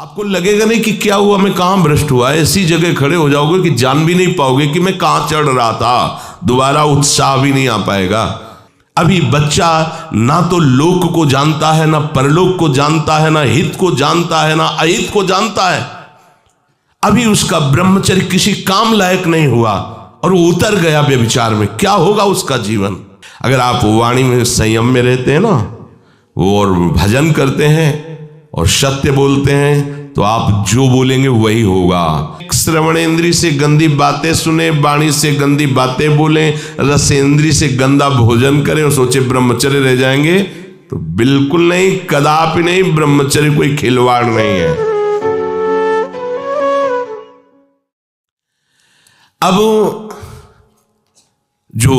आपको लगेगा नहीं कि क्या हुआ, मैं कहां भ्रष्ट हुआ। ऐसी जगह खड़े हो जाओगे कि जान भी नहीं पाओगे कि मैं कहां चढ़ रहा था। दोबारा उत्साह भी नहीं आ पाएगा। अभी बच्चा ना तो लोक को जानता है, ना परलोक को जानता है, ना हित को जानता है, ना अहित को जानता है। अभी उसका ब्रह्मचर्य किसी काम लायक नहीं हुआ और वो उतर गया व्यभिचार में। क्या होगा उसका जीवन। अगर आप वाणी में संयम में रहते हैं ना, वो और भजन करते हैं और सत्य बोलते हैं, तो आप जो बोलेंगे वही होगा। श्रवणेंद्री से गंदी बातें सुने, वाणी से गंदी बातें बोले, रसेंद्री से गंदा भोजन करें और सोचे ब्रह्मचर्य रह जाएंगे, तो बिल्कुल नहीं, कदापि नहीं। ब्रह्मचर्य कोई खिलवाड़ नहीं है। अब जो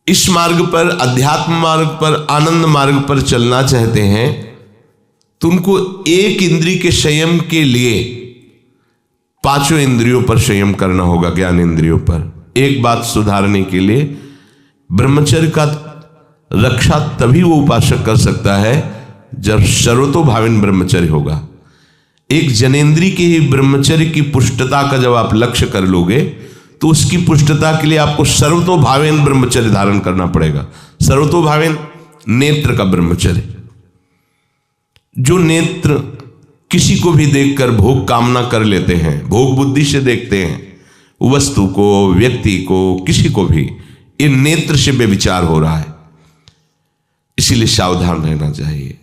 इस मार्ग पर, अध्यात्म मार्ग पर, आनंद मार्ग पर चलना चाहते हैं, तो उनको एक इंद्रिय के संयम के लिए पांचों इंद्रियों पर संयम करना होगा। ज्ञान इंद्रियों पर एक बात सुधारने के लिए ब्रह्मचर्य का रक्षा तभी वो उपासक कर सकता है जब सर्वतोभावेन ब्रह्मचर्य होगा। एक जनेन्द्रीय के ही ब्रह्मचर्य की पुष्टता का जब आप लक्ष्य कर लोगे, तो उसकी पुष्टता के लिए आपको सर्वतोभावेन ब्रह्मचर्य धारण करना पड़ेगा। सर्वतोभावेन नेत्र का ब्रह्मचर्य। जो नेत्र किसी को भी देखकर भोग कामना कर लेते हैं, भोग बुद्धि से देखते हैं वस्तु को, व्यक्ति को, किसी को भी, ये नेत्र से व्यभिचार हो रहा है। इसीलिए सावधान रहना चाहिए।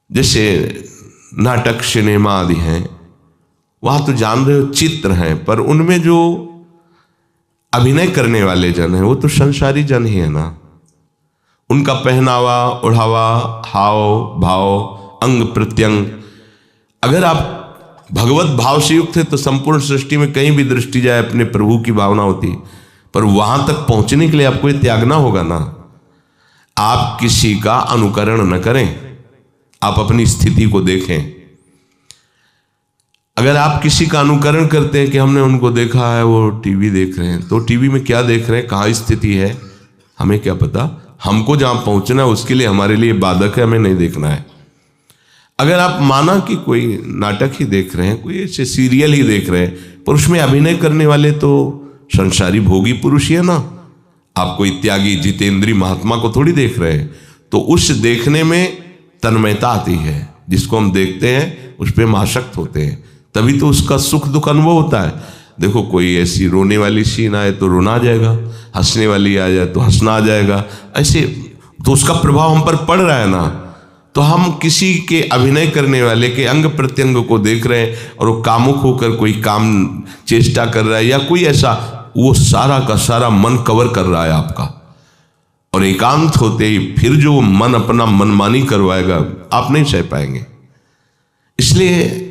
जैसे नाटक, सिनेमा आदि हैं, वहां तो जान रहे हो चित्र हैं, पर उनमें जो अभिनय करने वाले जन हैं वो तो संसारी जन ही है ना। उनका पहनावा, ओढ़ावा, हाव भाव, अंग प्रत्यंग, अगर आप भगवत भाव से युक्त है तो संपूर्ण सृष्टि में कहीं भी दृष्टि जाए अपने प्रभु की भावना होती। पर वहां तक पहुंचने के लिए आपको ये त्यागना होगा ना। आप किसी का अनुकरण न करें, आप अपनी स्थिति को देखें। अगर आप किसी का अनुकरण करते हैं कि हमने उनको देखा है, वो टीवी देख रहे हैं, तो टीवी में क्या देख रहे हैं, कहाँ स्थिति है, हमें क्या पता। हमको जहां पहुंचना है उसके लिए हमारे लिए बाधक है, हमें नहीं देखना है। अगर आप माना कि कोई नाटक ही देख रहे हैं, कोई ऐसे सीरियल ही देख रहे हैं, पर उसमें अभिनय करने वाले तो संसारी भोगी पुरुष ही है ना। आप कोई त्यागी जितेंद्रीय महात्मा को थोड़ी देख रहे हैं। तो उस देखने में तन्मयता आती है। जिसको हम देखते हैं उस पर हम आसक्त होते हैं, तभी तो उसका सुख दुख अनुभव होता है। देखो कोई ऐसी रोने वाली सीन आए तो रोना आ जाएगा, हंसने वाली आ जाए तो हंसना आ जाएगा, ऐसे तो उसका प्रभाव हम पर पड़ रहा है ना। तो हम किसी के अभिनय करने वाले के अंग प्रत्यंग को देख रहे हैं और वो कामुक होकर कोई काम चेष्टा कर रहा है या कोई ऐसा, वो सारा का सारा मन कवर कर रहा है आपका। और एकांत होते ही फिर जो मन अपना मनमानी करवाएगा, आप नहीं सह पाएंगे। इसलिए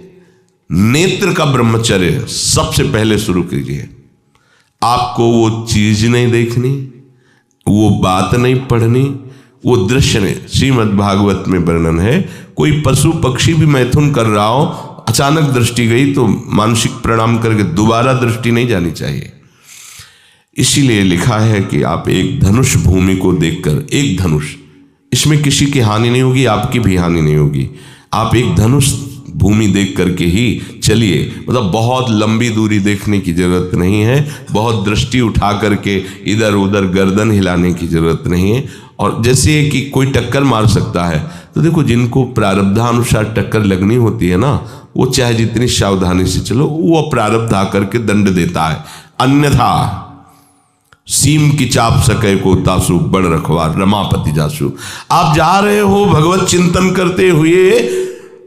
नेत्र का ब्रह्मचर्य सबसे पहले शुरू कीजिए। आपको वो चीज नहीं देखनी, वो बात नहीं पढ़नी, वो दृश्य नहीं। श्रीमद् भागवत में वर्णन है, कोई पशु पक्षी भी मैथुन कर रहा हो, अचानक दृष्टि गई तो मानसिक प्रणाम करके दोबारा दृष्टि नहीं जानी चाहिए। इसीलिए लिखा है कि आप एक धनुष भूमि को देखकर, एक धनुष, इसमें किसी की हानि नहीं होगी, आपकी भी हानि नहीं होगी। आप एक धनुष भूमि देख करके ही चलिए। मतलब बहुत लंबी दूरी देखने की जरूरत नहीं है, बहुत दृष्टि उठा करके इधर उधर गर्दन हिलाने की जरूरत नहीं है। और जैसे कि कोई टक्कर मार सकता है, तो देखो जिनको प्रारब्धानुसार टक्कर लगनी होती है ना, वो चाहे जितनी सावधानी से चलो, वो प्रारब्ध आकर के दंड देता है। अन्यथा सीम की चाप सके को तासु, बड़ रखवार रमापति जासु। आप जा रहे हो भगवत चिंतन करते हुए,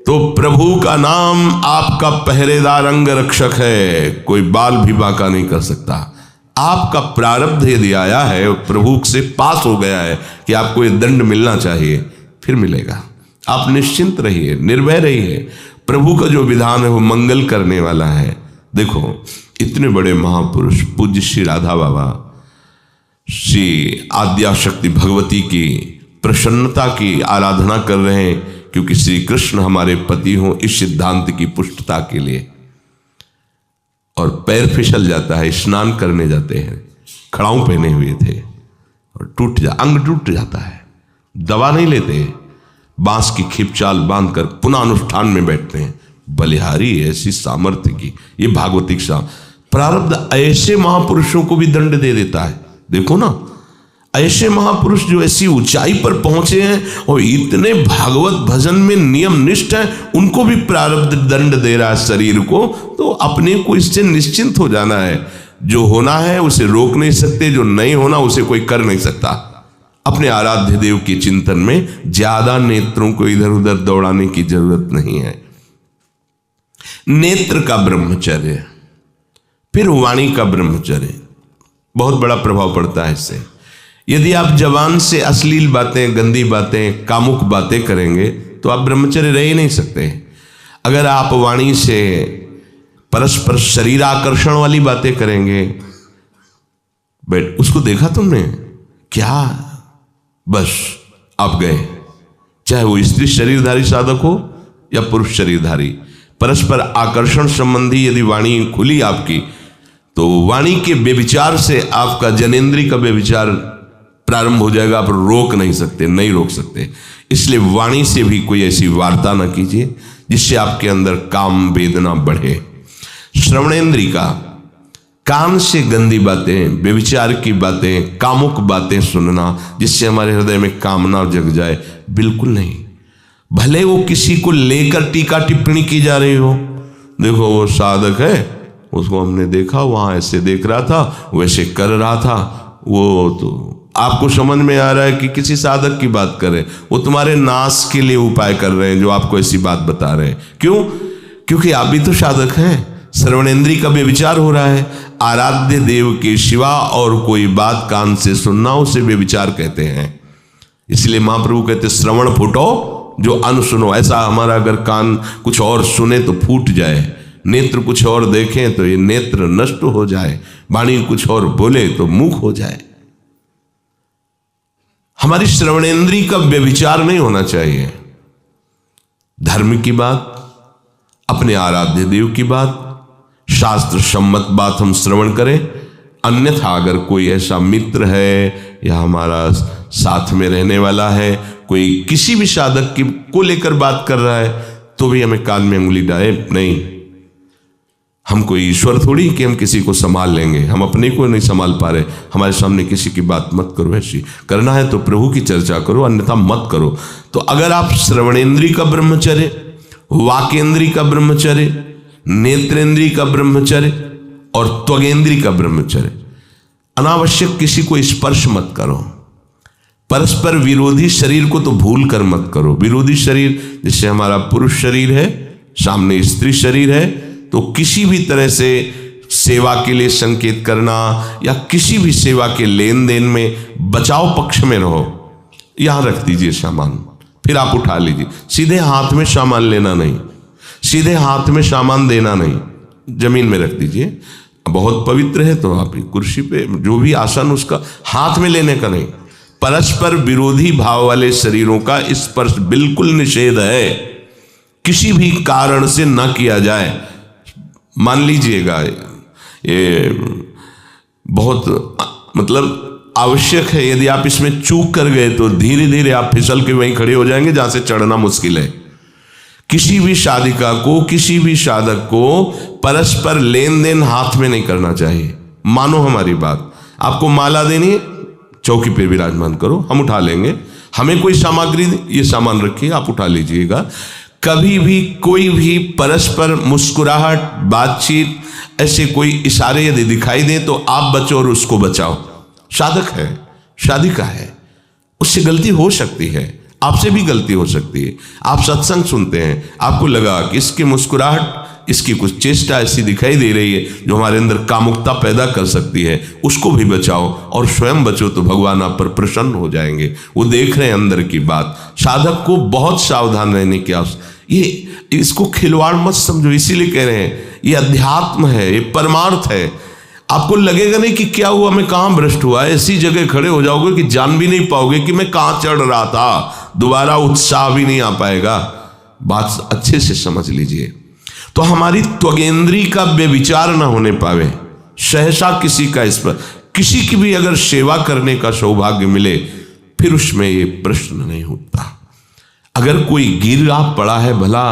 तो प्रभु का नाम आपका पहरेदार अंग रक्षक है, कोई बाल भी बांका नहीं कर सकता। आपका प्रारब्ध यदि आया है, प्रभु से पास हो गया है कि आपको ये दंड मिलना चाहिए, फिर मिलेगा। आप निश्चिंत रहिए, निर्भय रहिए। प्रभु का जो विधान है वो मंगल करने वाला है। देखो इतने बड़े महापुरुष पूज्य श्री राधा बाबा, श्री आद्याशक्ति भगवती की प्रसन्नता की आराधना कर रहे हैं, क्योंकि श्री कृष्ण हमारे पति हों, इस सिद्धांत की पुष्टता के लिए। और पैर फिसल जाता है, स्नान करने जाते हैं, खड़ाऊ पहने हुए थे और अंग टूट जाता है, दवा नहीं लेते, बांस की खिपचाल बांधकर पुनः अनुष्ठान में बैठते हैं। बलिहारी ऐसी सामर्थ्य की, ये भागवतिक प्रारब्ध ऐसे महापुरुषों को भी दंड दे देता है। देखो ना, ऐसे महापुरुष जो ऐसी ऊंचाई पर पहुंचे हैं और इतने भागवत भजन में नियम निष्ठ हैं, उनको भी प्रारब्ध दंड दे रहा है शरीर को। तो अपने को इससे निश्चिंत हो जाना है। जो होना है उसे रोक नहीं सकते, जो नहीं होना उसे कोई कर नहीं सकता। अपने आराध्य देव के चिंतन में ज्यादा नेत्रों को इधर उधर दौड़ाने की जरूरत नहीं है। नेत्र का ब्रह्मचर्य, फिर वाणी का ब्रह्मचर्य, बहुत बड़ा प्रभाव पड़ता है इससे। यदि आप जबान से अश्लील बातें, गंदी बातें, कामुक बातें करेंगे तो आप ब्रह्मचर्य रह ही नहीं सकते। अगर आप वाणी से परस्पर शरीर आकर्षण वाली बातें करेंगे, बट उसको देखा तुमने क्या, बस आप गए। चाहे वो स्त्री शरीरधारी साधक हो या पुरुष शरीरधारी, परस्पर आकर्षण संबंधी यदि वाणी खुली आपकी, तो वाणी के व्यभिचार से आपका जनेंद्री का व्यभिचार प्रारंभ हो जाएगा। आप रोक नहीं सकते, नहीं रोक सकते। इसलिए वाणी से भी कोई ऐसी वार्ता ना कीजिए जिससे आपके अंदर काम वेदना बढ़े। श्रवणेंद्री का, कान से गंदी बातें, व्यभिचार की बातें, कामुक बातें सुनना जिससे हमारे हृदय में कामना जग जाए, बिल्कुल नहीं। भले वो किसी को लेकर टीका टिप्पणी की जा रही हो, देखो वो साधक है, उसको हमने देखा वहां ऐसे देख रहा था, वैसे कर रहा था, वो तो आपको समझ में आ रहा है कि किसी साधक की बात कर रहे हैं, वो तुम्हारे नाश के लिए उपाय कर रहे हैं जो आपको ऐसी बात बता रहे हैं। क्यों? क्योंकि आप भी तो साधक हैं। श्रवणेंद्री का व्यभिचार हो रहा है। आराध्य देव के सिवा और कोई बात कान से सुनना उसे व्यभिचार कहते हैं। इसलिए महाप्रभु कहते श्रवण फूटो जो अन सुनो। ऐसा हमारा अगर कान कुछ और सुने तो फूट जाए, नेत्र कुछ और देखें तो ये नेत्र नष्ट हो जाए, वाणी कुछ और बोले तो मुख हो जाए। हमारी श्रवणेंद्री का व्यभिचार नहीं होना चाहिए। धर्म की बात, अपने आराध्य देव की बात, शास्त्र सम्मत बात हम श्रवण करें। अन्यथा अगर कोई ऐसा मित्र है या हमारा साथ में रहने वाला है, कोई किसी भी साधक की को लेकर बात कर रहा है, तो भी हमें कान में उंगली डाले नहीं। हम कोई ईश्वर थोड़ी कि हम किसी को संभाल लेंगे, हम अपने को नहीं संभाल पा रहे। हमारे सामने किसी की बात मत करो, ऐसी करना है तो प्रभु की चर्चा करो, अन्यथा मत करो। तो अगर आप श्रवणेंद्री का ब्रह्मचर्य, वाकेंद्री का ब्रह्मचर्य, नेत्रेंद्री का ब्रह्मचर्य और त्वगेंद्री का ब्रह्मचर्य, अनावश्यक किसी को स्पर्श मत करो। परस्पर विरोधी शरीर को तो भूल कर मत करो। विरोधी शरीर जैसे हमारा पुरुष शरीर है, सामने स्त्री शरीर है, तो किसी भी तरह से सेवा के लिए संकेत करना या किसी भी सेवा के लेन देन में बचाव पक्ष में रहो। यहां रख दीजिए सामान, फिर आप उठा लीजिए। सीधे हाथ में सामान लेना नहीं, सीधे हाथ में सामान देना नहीं, जमीन में रख दीजिए। बहुत पवित्र है तो आप कुर्सी पे जो भी आसन उसका हाथ में लेने का नहीं। परस्पर विरोधी भाव वाले शरीरों का स्पर्श बिल्कुल निषेध है, किसी भी कारण से न किया जाए। मान लीजिएगा ये बहुत मतलब आवश्यक है, यदि आप इसमें चूक कर गए तो धीरे धीरे आप फिसल के वहीं खड़े हो जाएंगे जहां से चढ़ना मुश्किल है। किसी भी साधिका को, किसी भी साधक को परस्पर लेन देन हाथ में नहीं करना चाहिए। मानो हमारी बात, आपको माला देनी है, चौकी पे विराजमान करो, हम उठा लेंगे। हमें कोई सामग्री, ये सामान रखिए, आप उठा लीजिएगा। कभी भी कोई भी परस्पर मुस्कुराहट, बातचीत, ऐसे कोई इशारे यदि दिखाई दे तो आप बचो और उसको बचाओ। साधक है, साधिका है, उससे गलती हो सकती है, आपसे भी गलती हो सकती है। आप सत्संग सुनते हैं, आपको लगा कि इसकी मुस्कुराहट, इसकी कुछ चेष्टा ऐसी दिखाई दे रही है जो हमारे अंदर कामुकता पैदा कर सकती है, उसको भी बचाओ और स्वयं बचो, तो भगवान आप पर प्रसन्न हो जाएंगे। वो देख रहे हैं अंदर की बात। साधक को बहुत सावधान रहने की आवश्यकता। ये इसको खिलवाड़ मत समझो, इसीलिए कह रहे हैं ये अध्यात्म है, ये परमार्थ है। आपको लगेगा नहीं कि क्या हुआ, मैं कहां भ्रष्ट हुआ, ऐसी जगह खड़े हो जाओगे कि जान भी नहीं पाओगे कि मैं कहां चढ़ रहा था, दोबारा उत्साह भी नहीं आ पाएगा। बात अच्छे से समझ लीजिए। तो हमारी त्वगेंद्री का व्यभिचार ना होने पावे, सहसा किसी का इस पर, किसी की भी अगर सेवा करने का सौभाग्य मिले, फिर उसमें ये प्रश्न नहीं उठता। अगर कोई गिरा पड़ा है, भला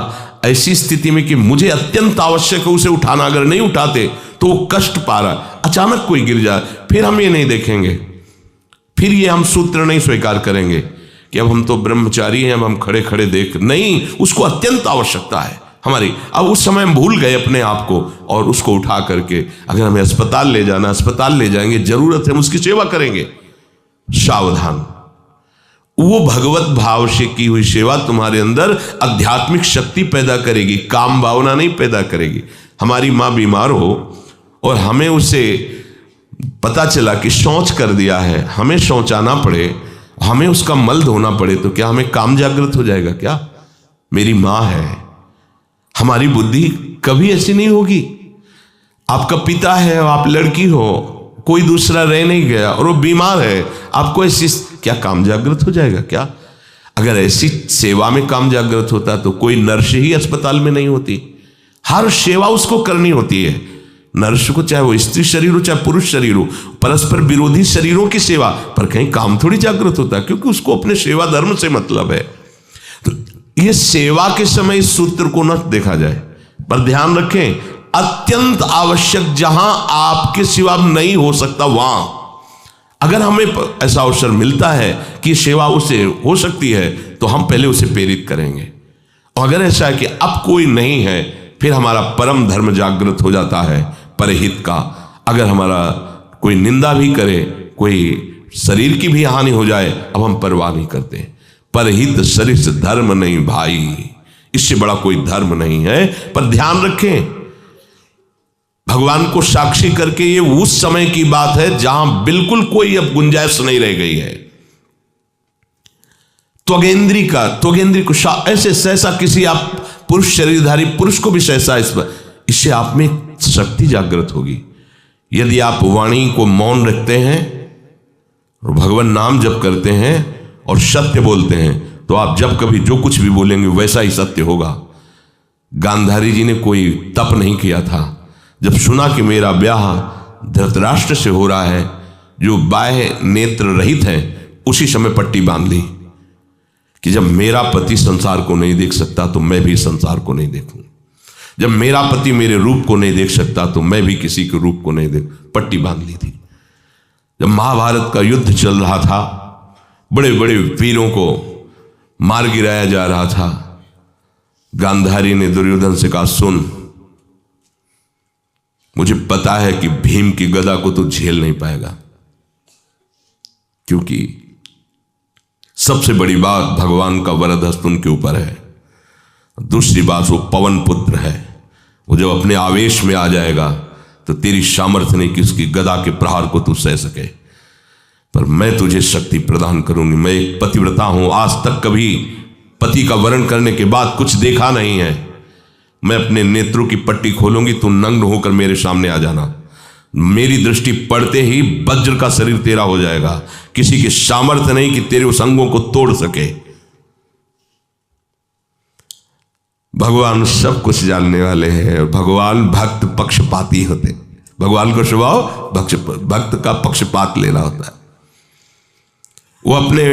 ऐसी स्थिति में कि मुझे अत्यंत आवश्यक है उसे उठाना, अगर नहीं उठाते तो वो कष्ट पा रहा, अचानक कोई गिर जाए, फिर हम ये नहीं देखेंगे, फिर ये हम सूत्र नहीं स्वीकार करेंगे कि अब हम तो ब्रह्मचारी हैं, अब हम खड़े खड़े देख, नहीं, उसको अत्यंत आवश्यकता है हमारी। अब उस समय हम भूल गए अपने आप को और उसको उठा करके अगर हमें अस्पताल ले जाना, अस्पताल ले जाएंगे, जरूरत है हम उसकी सेवा करेंगे। सावधान, वो भगवत भाव से की हुई सेवा तुम्हारे अंदर आध्यात्मिक शक्ति पैदा करेगी, काम भावना नहीं पैदा करेगी। हमारी माँ बीमार हो और हमें उसे पता चला कि शौच कर दिया है, हमें शौचाना पड़े, हमें उसका मल धोना पड़े, तो क्या हमें काम जागृत हो जाएगा? क्या मेरी माँ है। हमारी बुद्धि कभी ऐसी नहीं होगी। आपका पिता है और आप लड़की हो, कोई दूसरा रह नहीं गया और वो बीमार है, आपको ऐसी क्या काम जागृत हो जाएगा? क्या अगर ऐसी सेवा में काम जागृत होता तो कोई नर्स ही अस्पताल में नहीं होती। हर सेवा उसको करनी होती है, नर्स को, चाहे वो स्त्री शरीर हो चाहे पुरुष शरीर हो, परस्पर विरोधी शरीरों की सेवा, पर कहीं काम थोड़ी जागृत होता है, क्योंकि उसको अपने सेवा धर्म से मतलब है। तो ये सेवा के समय इस सूत्र को न देखा जाए, पर ध्यान रखें, अत्यंत आवश्यक जहां आपके सिवा नहीं हो सकता, वहां अगर हमें ऐसा अवसर मिलता है कि सेवा उसे हो सकती है तो हम पहले उसे प्रेरित करेंगे। और अगर ऐसा है कि अब कोई नहीं है, फिर हमारा परम धर्म जागृत हो जाता है परहित का। अगर हमारा कोई निंदा भी करे, कोई शरीर की भी हानि हो जाए, अब हम परवाह नहीं करते। परहित शरीर धर्म नहीं भाई, इससे बड़ा कोई धर्म नहीं है। पर ध्यान रखें, भगवान को साक्षी करके ये उस समय की बात है जहां बिल्कुल कोई अब गुंजाइश नहीं रह गई है। त्वगेंद्री को ऐसे सहसा किसी आप पुरुष शरीरधारी पुरुष को भी सहसा इससे आप में शक्ति जागृत होगी। यदि आप वाणी को मौन रखते हैं और भगवान नाम जप करते हैं और सत्य बोलते हैं, तो आप जब कभी जो कुछ भी बोलेंगे वैसा ही सत्य होगा। गांधारी जी ने कोई तप नहीं किया था। जब सुना कि मेरा ब्याह धृतराष्ट्र से हो रहा है जो बाह्य नेत्र रहित है, उसी समय पट्टी बांध ली कि जब मेरा पति संसार को नहीं देख सकता तो मैं भी संसार को नहीं देखूं। जब मेरा पति मेरे रूप को नहीं देख सकता तो मैं भी किसी के रूप को नहीं देख, पट्टी बांध ली थी। जब महाभारत का युद्ध चल रहा था, बड़े बड़े वीरों को मार गिराया जा रहा था, गांधारी ने दुर्योधन से कहा, सुन, मुझे पता है कि भीम की गदा को तू झेल नहीं पाएगा, क्योंकि सबसे बड़ी बात भगवान का वरद हस्त उनके ऊपर है। दूसरी बात, वो पवन पुत्र है, वो जब अपने आवेश में आ जाएगा तो तेरी सामर्थ्य नहीं कि उसकी गदा के प्रहार को तू सह सके। पर मैं तुझे शक्ति प्रदान करूंगी। मैं एक पतिव्रता हूं, आज तक कभी पति का वरण करने के बाद कुछ देखा नहीं है। मैं अपने नेत्रों की पट्टी खोलूंगी, तू नग्न होकर मेरे सामने आ जाना। मेरी दृष्टि पड़ते ही वज्र का शरीर तेरा हो जाएगा। किसी की सामर्थ्य नहीं कि तेरे उस अंगों को तोड़ सके। भगवान सब कुछ जानने वाले हैं और भगवान भक्त पक्षपाती होते। भगवान का स्वभाव भक्त का पक्षपात लेना होता है। वो अपने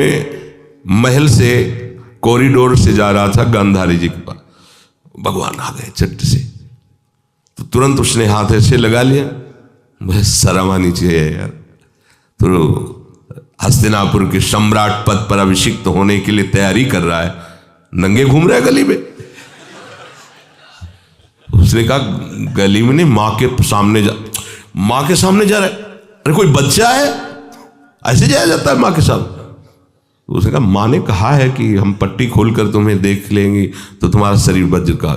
महल से कॉरिडोर से जा रहा था गांधारी जी के पास, भगवान आ गए चट से, तो तुरंत उसने हाथ ऐसे लगा लिया। मुझे शर्म आनी चाहिए यार, तो हस्तिनापुर के सम्राट पद पर अभिषिक्त होने के लिए तैयारी कर रहा है, नंगे घूम रहा है गली में। उसने कहा, गली में नहीं, माँ के सामने जा रहा है। अरे कोई बच्चा है, ऐसे जाया जाता है माँ के सामने? तो उसने कहा, माँ ने कहा है कि हम पट्टी खोलकर तुम्हें देख लेंगे तो तुम्हारा शरीर वज्र का।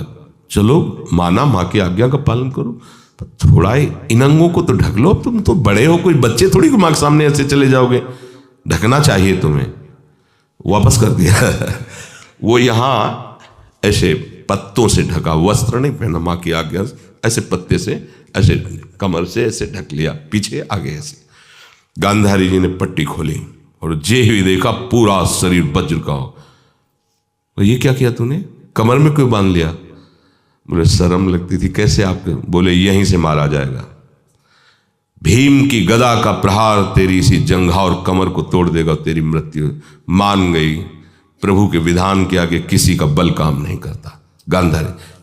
चलो माना, माँ की आज्ञा का पालन करो, थोड़ा इन अंगों को तो ढक लो, तुम तो बड़े हो, कोई बच्चे थोड़ी को माँ के सामने ऐसे चले जाओगे, ढकना चाहिए तुम्हें। वापस कर दिया। वो यहाँ ऐसे पत्तों से ढका, वस्त्र नहीं पहना, माँ की आज्ञा, ऐसे पत्ते से ऐसे कमर से ऐसे ढक लिया, पीछे आगे ऐसे। गांधारी जी ने पट्टी खोली और जे ही देखा पूरा शरीर वज्र का हो। तो ये क्या किया तूने, कमर में क्यों बांध लिया? बोले शर्म लगती थी। कैसे आपके? बोले यहीं से मारा जाएगा। भीम की गदा का प्रहार तेरी इसी जंघा और कमर को तोड़ देगा, तेरी मृत्यु। मान गई, प्रभु के विधान के आगे किसी का बल काम नहीं करता। गांधारी